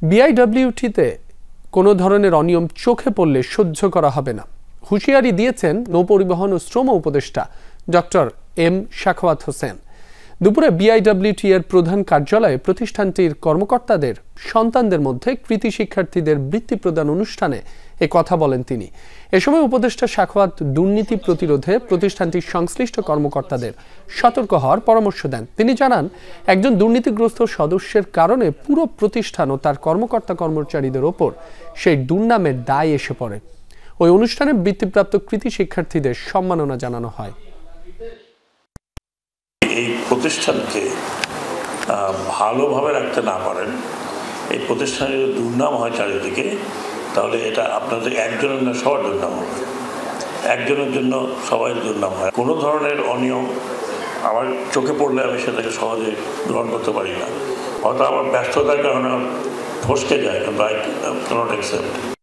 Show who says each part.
Speaker 1: বিআইডব্লিউটিতে কোনো ধরনের অনিয়ম চোখে পড়লে সহ্য করা হবে না হুঁশিয়ারি দিয়েছেন নৌপরিবহন ও শ্রম উপদেষ্টা ডক্টর এম সাখাওয়াত হোসেন। দুপুরে বিআইডব্লিউটি এর প্রধান কার্যালয়ে প্রতিষ্ঠানটির কর্মকর্তাদের সন্তানদের মধ্যে কৃতি শিক্ষার্থীদের বৃত্তি প্রদান অনুষ্ঠানে এ কথা বলেন তিনি। এ সময় উপদেষ্টা সাখাওয়াত দুর্নীতি প্রতিরোধে প্রতিষ্ঠানটির সংশ্লিষ্ট কর্মকর্তাদের সতর্ক হওয়ার পরামর্শ দেন। তিনি জানান, একজন দুর্নীতিগ্রস্ত সদস্যের কারণে পুরো প্রতিষ্ঠান ও তার কর্মকর্তা কর্মচারীদের ওপর সেই দুর্নামের দায় এসে পড়ে। ওই অনুষ্ঠানে বৃত্তিপ্রাপ্ত কৃতি শিক্ষার্থীদের সম্মাননা জানানো হয়।
Speaker 2: এই প্রতিষ্ঠানকে ভালোভাবে রাখতে না পারেন, এই প্রতিষ্ঠানের দুর্নাম হয় চারিদিকে, তাহলে এটা আপনাদের একজনের না সবার দুর্নাম হবে। একজনের জন্য সবাই দুর্নাম হয়। কোনো ধরনের অনিয়ম আমার চোখে পড়লে আমি সেটাকে সহজে গ্রহণ করতে পারি না। হয়তো আমার ব্যস্ততার কারণে ফসকে যায়, বাট আই ক্যানট অ্যাকসেপ্ট।